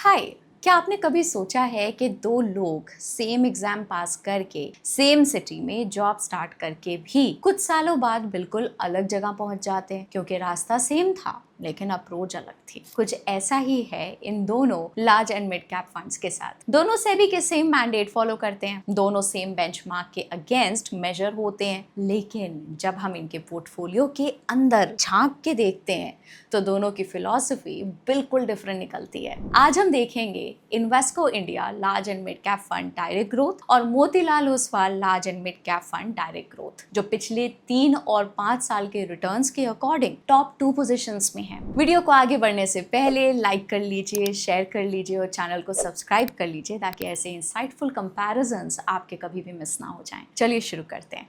हाय। क्या आपने कभी सोचा है कि दो लोग सेम एग्जाम पास करके सेम सिटी में जॉब स्टार्ट करके भी कुछ सालों बाद बिल्कुल अलग जगह पहुंच जाते हैं क्योंकि रास्ता सेम था लेकिन अप्रोच अलग थी। कुछ ऐसा ही है इन दोनों large and mid cap funds के साथ। दोनों सेबी के सेम मैंडेट फॉलो करते हैं, दोनों सेम बेंचमार्क के अगेंस्ट मेजर होते हैं, लेकिन जब हम इनके पोर्टफोलियो के अंदर झांक के देखते हैं तो दोनों की फिलॉसफी बिल्कुल डिफरेंट निकलती है। आज हम देखेंगे Invesco India large and mid cap fund direct growth और Motilal Oswal large and mid cap fund direct growth, जो पिछले 3 और 5 साल के रिटर्न्स के अकॉर्डिंग टॉप 2 पोजीशंस में है। वीडियो को आगे बढ़ने से पहले लाइक कर लीजिए, शेयर कर लीजिए और चैनल को सब्सक्राइब कर लीजिए ताकि ऐसे इंसाइटफुल कंपैरिजंस आपके कभी भी मिस ना हो जाएं। चलिए शुरू करते हैं।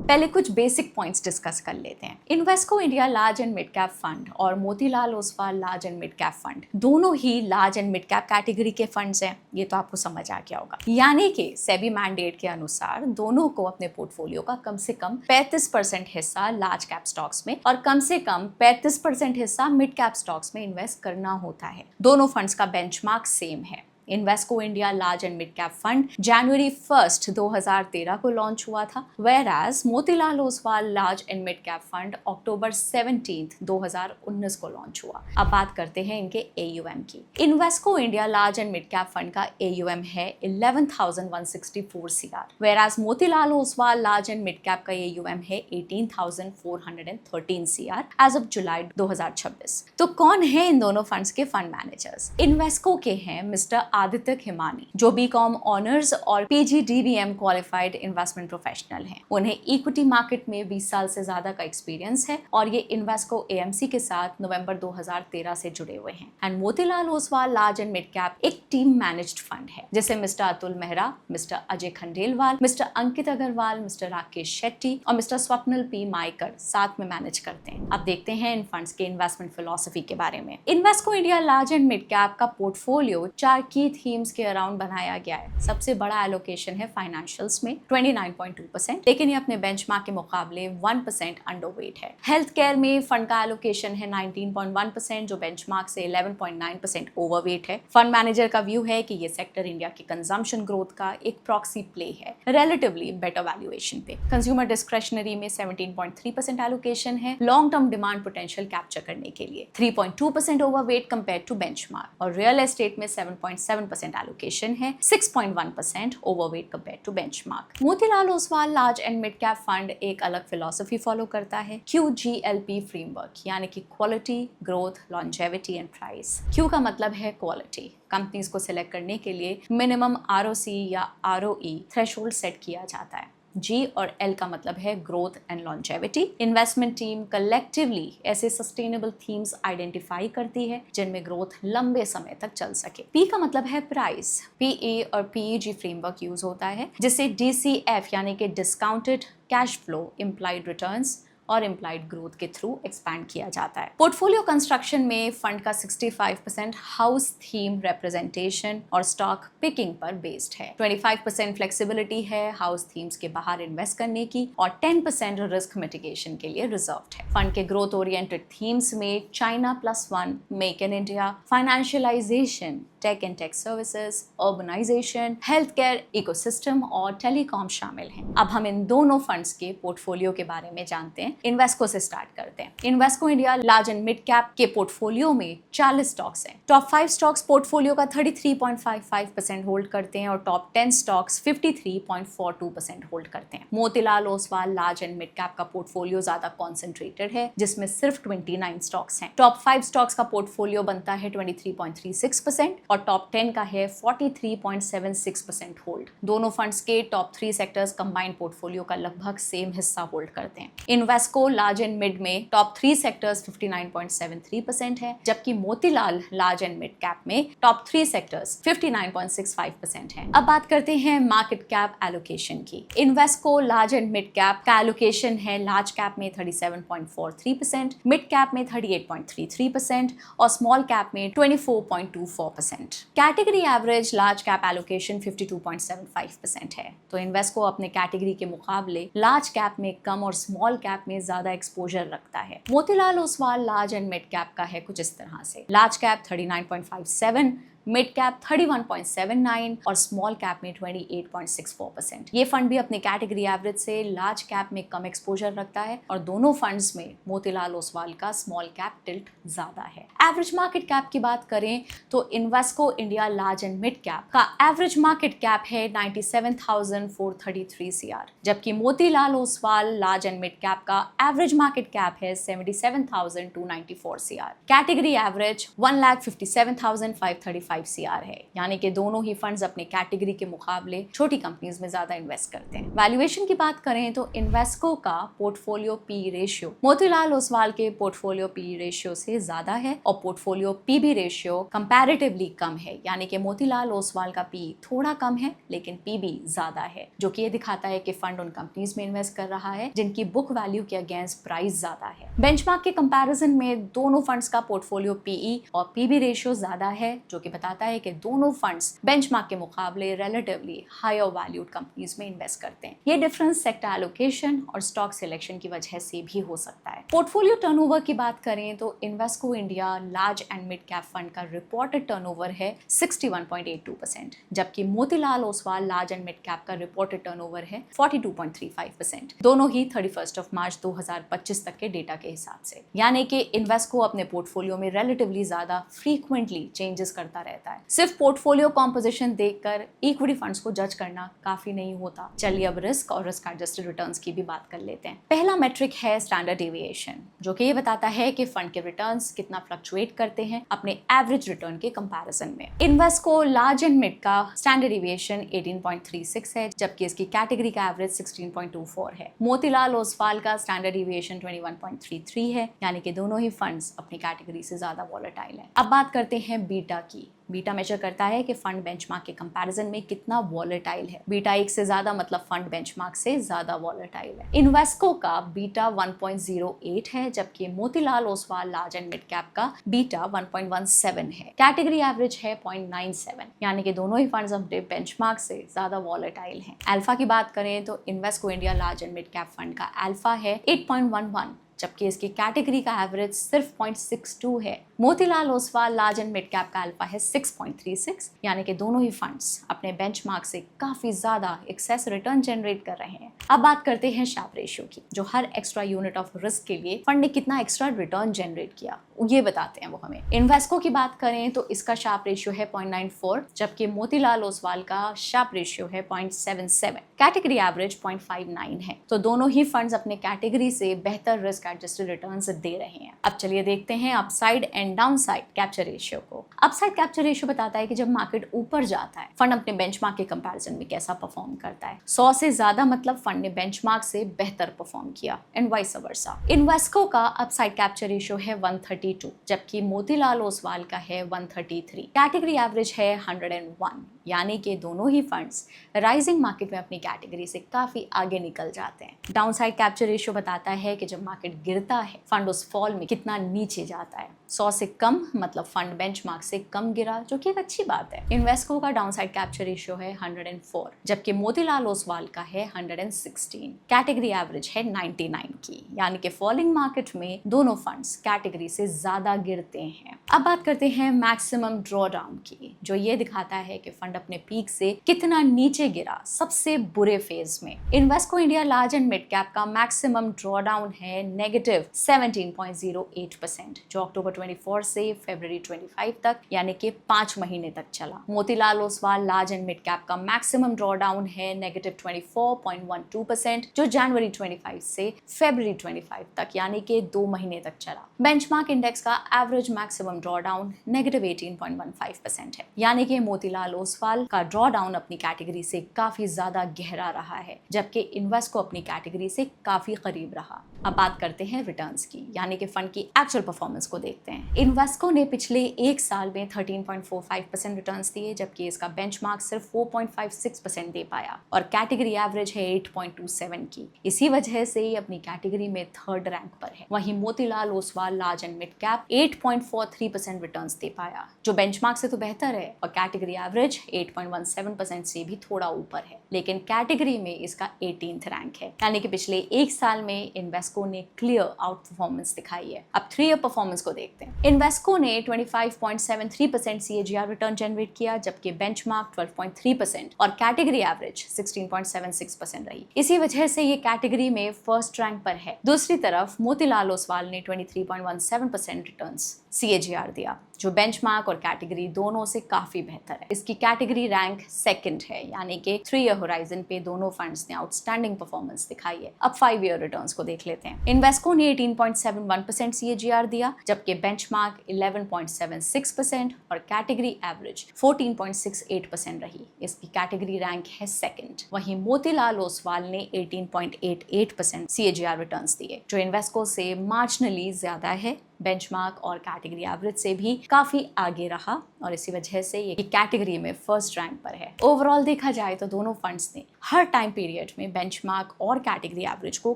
पहले कुछ बेसिक पॉइंट्स डिस्कस कर लेते हैं। Invesco India large and mid cap fund और Motilal Oswal large and mid cap fund दोनों ही large and mid cap category के फंड्स हैं। ये तो आपको समझ आ गया होगा। यानी कि सेबी मैंडेट के अनुसार दोनों को अपने पोर्टफोलियो का कम से कम 35% हिस्सा लार्ज कैप स्टॉक्स में और कम से कम 35% हिस्सा मिड कैप स्टॉक्स में इन्वेस्ट करना होता है। दोनों फंड्स का बेंचमार्क सेम है। Invesco India large and mid cap fund जनवरी 1 2013 को लॉन्च हुआ था, whereas Motilal Oswal large and mid cap fund अक्टूबर 17 2019 को लॉन्च हुआ। अब बात करते हैं इनके AUM की। Invesco India large and mid cap fund का AUM है 11,164 CR, whereas Motilal Oswal large and mid cap का AUM है 18,413 CR एज ऑफ जुलाई 2026। तो कौन है इन दोनों फंड्स के फंड मैनेजर्स? इन्वेस्को के हैं मिस्टर आदित्य खिमानी, जो बीकॉम ऑनर्स और PGDBM क्वालिफाइड इन्वेस्टमेंट प्रोफेशनल हैं। उन्हें इक्विटी मार्केट में 20 साल से ज्यादा का एक्सपीरियंस है और ये इन्वेस्को AMC के साथ नवंबर 2013 से जुड़े हुए हैं। And Motilal Oswal large and mid cap एक टीम मैनेज्ड फंड है जिसे mister Atul Mehra, mister Ajay Khandelwal, mister Ankit Agarwal, mister Rakesh Shetty और मिस्टर स्वप्निल P माइकर साथ में मैनेज करते हैं। अब देखते हैं इन फंड्स के इन्वेस्टमेंट फिलॉसफी के बारे में। Invesco India large and mid cap का पोर्टफोलियो 4 की थीम्स के अराउंड बनाया गया है। सबसे बड़ा एलोकेशन है फाइनेंशियल्स में 29.2%, लेकिन ये अपने बेंचमार्क के मुकाबले 1% अंडरवेट है। हेल्थ केयर में फंड का एलोकेशन है 19.1%, जो बेंचमार्क से 11.9% ओवरवेट है। फंड मैनेजर का व्यू है कि ये सेक्टर इंडिया की कंजम्पशन ग्रोथ का एक प्रॉक्सी प्ले है, रिलेटिवली बेटर वैल्यूएशन पे। कंज्यूमर डिस्क्रेशनरी में 17.3% एलोकेशन है long term demand potential capture करने के लिए, 3.2% ओवरवेट कंपेयर टू बेंचमार्क। और रियल एस्टेट में 7.7% एलोकेशन है, 6.1% overweight compare to benchmark. Motilal Oswal large and mid cap fund एक अलग फिलॉसफी फॉलो करता है, QGLP फ्रेमवर्क, यानी कि quality, growth, longevity and price. Q का मतलब है क्वालिटी। कंपनीज को सिलेक्ट करने के लिए मिनिमम ROC या ROE थ्रेशोल्ड सेट किया जाता है। G और L का मतलब है growth and longevity. Investment team collectively ऐसे सस्टेनेबल थीम्स आइडेंटिफाई करती है जिनमें ग्रोथ लंबे समय तक चल सके। P का मतलब है प्राइस। PE और PEG फ्रेमवर्क यूज होता है, जिसे DCF यानी कि discounted cash flow implied returns और इम्प्लाइड ग्रोथ के थ्रू एक्सपैंड किया जाता है। पोर्टफोलियो कंस्ट्रक्शन में फंड का 65% हाउस थीम रिप्रेजेंटेशन और स्टॉक पिकिंग पर बेस्ड है, 25% फ्लेक्सिबिलिटी है हाउस थीम्स के बाहर इन्वेस्ट करने की और 10% रिस्क मिटिगेशन के लिए रिजर्व्ड है। फंड के ग्रोथ ओरिएंटेड थीम्स में China+1, make in India, financialisation, tech and tech services, urbanisation, health care ecosystem और टेलीकॉम शामिल हैं। अब हम इन दोनों फंड्स के पोर्टफोलियो के बारे में जानते हैं। इन्वेस्को से स्टार्ट करते हैं। Invesco India large and mid cap के पोर्टफोलियो में 40 स्टॉक्स हैं। टॉप 5 स्टॉक्स पोर्टफोलियो का 33.55% होल्ड करते हैं और टॉप 10 स्टॉक्स 53.42% होल्ड करते हैं। Motilal Oswal large and mid cap का पोर्टफोलियो ज्यादा कॉन्सेंट्रेटेड है, जिसमें सिर्फ 29 स्टॉक्स हैं। टॉप 5 स्टॉक्स का पोर्टफोलियो बनता है 23.36% और टॉप 10 का है 43.76% होल्ड। दोनों फंड्स के टॉप 3 सेक्टर्स कंबाइंड पोर्टफोलियो का लगभग सेम हिस्सा होल्ड करते हैं। इन्वेस्को लार्ज एंड मिड में टॉप 3 सेक्टर्स 59.73% है, जबकि Motilal large and mid cap में टॉप 3 सेक्टर्स 59.65% है। अब बात करते हैं मार्केट कैप एलोकेशन की। Invesco large and mid cap का एलोकेशन है लार्ज कैप में 37.43%, मिड कैप में 38.33% और स्मॉल कैप में 24.24%। Category average large cap allocation 52.75% है। तो इन्वेस्को अपने कैटेगरी के मुकाबले लार्ज कैप में कम और स्मॉल कैप में ज्यादा एक्सपोजर रखता है। Motilal Oswal large and mid cap का है कुछ इस तरह से। लार्ज कैप 39.57, मिड कैप 31.79 और स्मॉल कैप में 28.64%। ये फंड भी अपने कैटेगरी एवरेज से लार्ज कैप में कम एक्सपोजर रखता है और दोनों फंड्स में मोतीलाल ओसवाल का स्मॉल कैप टिल्ट ज्यादा है। एवरेज मार्केट कैप की बात करें तो Invesco India large and mid cap का एवरेज मार्केट कैप है 97,433 CR, जबकि Motilal Oswal large and mid cap का एवरेज मार्केट कैप है 77,294 CR। कैटेगरी एवरेज 1,57,535 CR है, यानी कि दोनों ही फंड्स अपने कैटेगरी के मुकाबले छोटी कंपनीज में ज्यादा इन्वेस्ट करते हैं। वैल्यूएशन की बात करें तो इन्वेस्को का portfolio P ratio Motilal Oswal के पोर्टफोलियो पी रेशियो से ज्यादा है और पोर्टफोलियो पीबी रेशियो कंपैरेटिवली कम है, यानी कि मोतीलाल ओसवाल का पी थोड़ा कम है लेकिन पीबी ज्यादा है, जो कि ये दिखाता है कि फंड उन कंपनीज में इन्वेस्ट कर रहा है जिनकी बुक वैल्यू के अगेंस्ट प्राइस ज्यादा है। बेंचमार्क के कंपैरिजन में दोनों फंड्स का पोर्टफोलियो पीई और पीबी रेशियो ज्यादा है, जो कि बताता है कि दोनों फंड्स बेंचमार्क के मुकाबले रिलेटिवली हायर वैल्यूड कंपनीज में इन्वेस्ट करते हैं। ये डिफरेंस सेक्टर एलोकेशन और स्टॉक सिलेक्शन की वजह से भी हो सकता है। पोर्टफोलियो टर्नओवर की बात करें तो Invesco India large and mid cap fund का रिपोर्टेड टर्नओवर है 61.82%, जबकि Motilal Oswal large and mid cap का रिपोर्टेड टर्नओवर है 42.35%, दोनों ही 31 मार्च 2025 तक के डेटा के हिसाब से। यानी कि इन्वेस्को अपने पोर्टफोलियो में रिलेटिवली ज्यादा फ्रीक्वेंटली चेंजेस करता रहता है। सिर्फ पोर्टफोलियो कॉम्पोजिशन देखकर इक्विटी फंड्स को जज करना काफी नहीं होता। चलिए अब रिस्क और रिस्क एडजस्टेड रिटर्न्स की भी बात कर लेते हैं। पहला मेट्रिक है स्टैंडर्ड डेविएशन, जो कि ये बताता है कि फंड के रिटर्न्स कितना फ्लक्चुएट करते हैं अपने एवरेज रिटर्न के कंपैरिजन में। इन्वेस्को लार्ज एंड मिड का स्टैंडर्ड डेविएशन 18.36 है, जबकि इसकी कैटेगरी का एवरेज 16.24 है। मोतीलाल ओसवाल का स्टैंडर्ड डेविएशन 21.33 है, यानी कि दोनों ही फंड्स अपनी कैटेगरी से ज्यादा वॉलेटाइल है। अब बात करते हैं बीटा की। बीटा मेजर करता है कि फंड बेंचमार्क के कंपैरिजन में कितना वॉलेटाइल है। बीटा 1 से ज्यादा मतलब फंड बेंचमार्क से ज्यादा वॉलेटाइल है। इन्वेस्को का बीटा 1.08 है, जबकि Motilal Oswal large and mid cap का बीटा 1.17 है। कैटेगरी एवरेज है 0.97, यानी कि दोनों ही फंड्स अपने बेंचमार्क से ज्यादा वॉलेटाइल हैं। अल्फा की बात करें तो Invesco India large and mid cap fund का अल्फा है 8.11, जबकि इसकी कैटेगरी का एवरेज सिर्फ 0.62 है। Motilal Oswal large and mid cap का अल्फा है 6.36, यानी कि दोनों ही फंड्स अपने बेंचमार्क से काफी ज्यादा एक्सेस रिटर्न जनरेट कर रहे हैं। अब बात करते हैं शार्प रेशियो की, जो हर एक्स्ट्रा यूनिट ऑफ रिस्क के लिए फंड ने कितना एक्स्ट्रा रिटर्न जनरेट किया ये बताते हैं वो हमें। इन्वेस्को की बात करें तो इसका शार्प रेशियो है 0.94, जबकि मोतीलाल ओसवाल का शार्प रेशियो है 0.77। कैटेगरी एवरेज 0.59 है। तो दोनों ही फंड्स अपने कैटेगरी से बेहतर रिस्क एडजस्टेड रिटर्न्स दे रहे हैं। अब चलिए देखते हैं upside and downside capture ratio को। अपसाइड कैप्चर रेशियो बताता है कि जब मार्केट ऊपर जाता है फंड अपने बेंचमार्क के कंपैरिजन में कैसा परफॉर्म करता है। 100 से ज्यादा मतलब फंड ने बेंचमार्क से बेहतर परफॉर्म किया एंड वाइस वर्सा। इन्वेस्को का अपसाइड कैप्चर रेशियो है 132, जबकि मोतीलाल ओसवाल का है 133। कैटेगरी एवरेज है 101, यानी कि दोनों ही फंड्स राइजिंग मार्केट में अपनी कैटेगरी से काफी आगे निकल जाते हैं। डाउनसाइड कैप्चर रेशियो बताता है कि जब मार्केट गिरता है फंड उस फॉल में कितना नीचे जाता है। 100 से कम मतलब फंड बेंचमार्क से कम गिरा, जो कि एक अच्छी बात है। इन्वेस्को का डाउनसाइड कैप्चर रेशियो है 104, जबकि मोतीलाल ओसवाल का है 116। कैटेगरी एवरेज है 99 की, यानी कि फॉलिंग मार्केट में दोनों फंड्स कैटेगरी से ज्यादा गिरते हैं। अब बात करते हैं मैक्सिमम ड्रॉडाउन की, जो ये दिखाता है कि फंड अपने पीक से कितना नीचे गिरा सबसे बुरे फेज में। Invesco India large and mid cap का मैक्सिमम ड्रॉडाउन है नेगेटिव 17.08%, जो अक्टूबर 24 से फरवरी 25 तक यानी कि 5 महीने तक चला। Motilal Oswal large and mid cap का मैक्सिमम ड्रॉडाउन है नेगेटिव 24.12%, जो जनवरी 25 से फरवरी 25 तक यानी कि 2 महीने तक चला। बेंचमार्क इंडेक्स का एवरेज मैक्सिमम ड्रॉडाउन नेगेटिव 18.15% है, यानी कि मोतीलाल ओसवाल का ड्रॉडाउन अपनी कैटेगरी से काफी ज्यादा गहरा रहा है, जबकि इन्वेस्को अपनी कैटेगरी से काफी करीब रहा। अब बात करते हैं रिटर्न्स की, यानी कि फंड की एक्चुअल परफॉर्मेंस को देखते हैं। इन्वेस्को ने पिछले एक साल में 13.45% रिटर्न्स दिए, जबकि इसका बेंचमार्क सिर्फ 4.56% दे पाया और कैटेगरी एवरेज है 8.27 की। इसी वजह से ये अपनी कैटेगरी में 3rd रैंक पर है। वहीं Motilal Oswal large and mid cap 8.43% returns दे पाया, जो बेंचमार्क से तो बेहतर है, और कैटेगरी एवरेज 8.17% से भी थोड़ा ऊपर है, लेकिन कैटेगरी में इसका 18th रैंक है, यानी कि पिछले एक साल में इन्वेस्को ने क्लियर आउट परफॉर्मेंस दिखाई है। अब 3 ईयर परफॉर्मेंस को देखते हैं। इन्वेस्को ने 25.73% CAGR रिटर्न जनरेट किया, जबकि बेंचमार्क 12.3% और कैटेगरी एवरेज 16.76% रही। इसी वजह से ये कैटेगरी में फर्स्ट रैंक पर है। दूसरी तरफ मोतीलाल ओसवाल ने 23.17% रिटर्न्स CAGR दिया, जो बेंचमार्क और कैटेगरी दोनों से काफी बेहतर है। इसकी कैटेगरी रैंक सेकंड है, यानी कि 3 ईयर होराइजन पे दोनों फंड्स ने आउटस्टैंडिंग परफॉर्मेंस दिखाई है। अब 5 ईयर रिटर्न्स को देख लेते हैं। इन्वेस्को ने 18.71% CAGR दिया, जबकि बेंचमार्क 11.76% और कैटेगरी एवरेज 14.68% रही। इसकी कैटेगरी रैंक है सेकंड। वहीं मोतीलाल ओसवाल ने 18.88% CAGR रिटर्न्स दिए, जो इन्वेस्को से मार्जिनली ज्यादा है, बेंचमार्क और कैटेगरी एवरेज से भी काफी आगे रहा और इसी वजह से ये कैटेगरी में फर्स्ट रैंक पर है। ओवरऑल देखा जाए तो दोनों फंड्स ने हर टाइम पीरियड में बेंचमार्क और कैटेगरी एवरेज को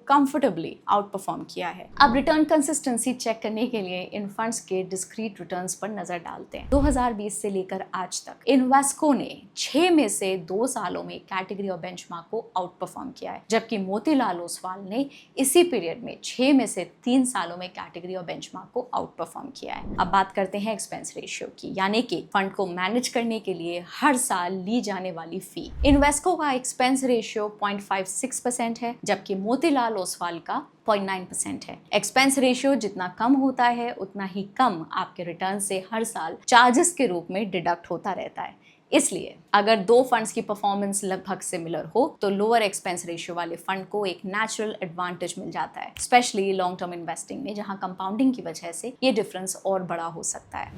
कंफर्टेबली आउट परफॉर्म किया है। अब रिटर्न कंसिस्टेंसी चेक करने के लिए इन फंड्स के डिस्क्रीट रिटर्न्स पर नजर डालते हैं। 2020 से लेकर आज तक इन्वेस्को ने 6 में से 2 सालों में कैटेगरी और बेंचमार्क को आउट परफॉर्म किया है, जबकि मोतीलाल ओसवाल ने इसी पीरियड में 6 में से 3 सालों में कैटेगरी और बेंचमार्क को आउट परफॉर्म किया है। अब बात करते हैं एक्सपेंस रेशियो की, यानी कि फंड को मैनेज करने के लिए हर साल ली जाने वाली फी। इन्वेस्को का एक्सपेंस रेशियो 0.56% है, जबकि मोतीलाल ओसवाल का 0.9% है। एक्सपेंस रेशियो जितना कम होता है, उतना ही कम आपके रिटर्न से हर साल चार्जेस के रूप में डिडक्ट होता रहता है। इसलिए अगर 2 फंड्स की परफॉर्मेंस लगभग सिमिलर हो तो लोअर एक्सपेंस रेशियो वाले फंड को एक नेचुरल एडवांटेज मिल जाता है, स्पेशली लॉन्ग टर्म इन्वेस्टिंग में, जहां कंपाउंडिंग की वजह से ये डिफरेंस और बड़ा हो सकता है।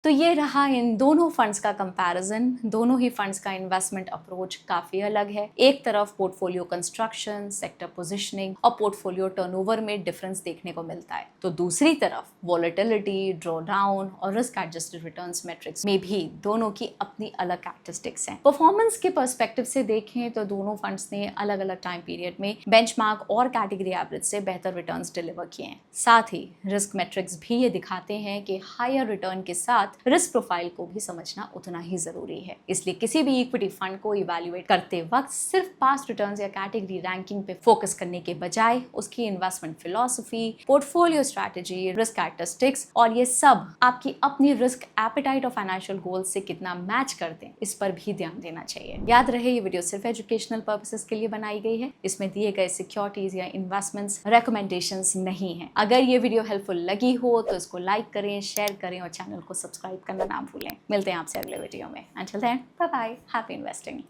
तो ये रहा इन दोनों फंड्स का कंपैरिजन। दोनों ही फंड्स का इन्वेस्टमेंट अप्रोच काफी अलग है। एक तरफ पोर्टफोलियो कंस्ट्रक्शन, सेक्टर पोजीशनिंग और पोर्टफोलियो टर्नओवर में डिफरेंस देखने को मिलता है, तो दूसरी तरफ वॉलेटिलिटी, ड्रॉडाउन और रिस्क एडजस्टेड रिटर्न्स मैट्रिक्स में भी दोनों की अपनी अलग कैरेक्टरिस्टिक्स हैं। परफॉर्मेंस के पर्सपेक्टिव से देखें तो दोनों फंड्स ने अलग अलग टाइम पीरियड में बेंचमार्क और कैटेगरी एवरेज से बेहतर रिटर्न्स डिलीवर किए हैं। साथ ही रिस्क मैट्रिक्स भी ये दिखाते हैं कि हायर रिटर्न के साथ रिस्क प्रोफाइल को भी समझना उतना ही जरूरी है। इसलिए किसी भी इक्विटी फंड को इवैल्यूएट करते वक्त सिर्फ पास्ट रिटर्न्स या कैटेगरी रैंकिंग पे फोकस करने के बजाय उसकी investment philosophy, portfolio strategy, risk characteristics और ये सब आपकी अपनी रिस्क एपेटाइट और फाइनेंशियल गोल्स से कितना मैच करते हैं, इस पर भी ध्यान देना चाहिए। याद रहे, ये वीडियो सिर्फ एजुकेशनल पर्पसेस के लिए बनाई गई है। इसमें दिए गए सिक्योरिटीज या इन्वेस्टमेंट्स रिकमेंडेशंस नहीं है। अगर ये वीडियो हेल्पफुल लगी हो तो इसको लाइक करें, शेयर करें और चैनल को सब्सक्राइब करना ना भूलें। मिलते हैं आपसे अगले वीडियो में। Until then, bye bye. Happy investing.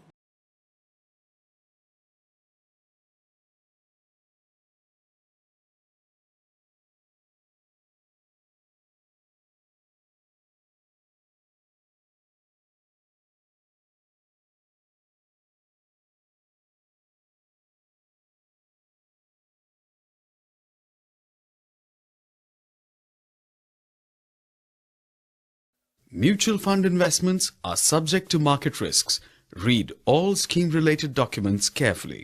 Mutual fund investments are subject to market risks. Read all scheme-related documents carefully.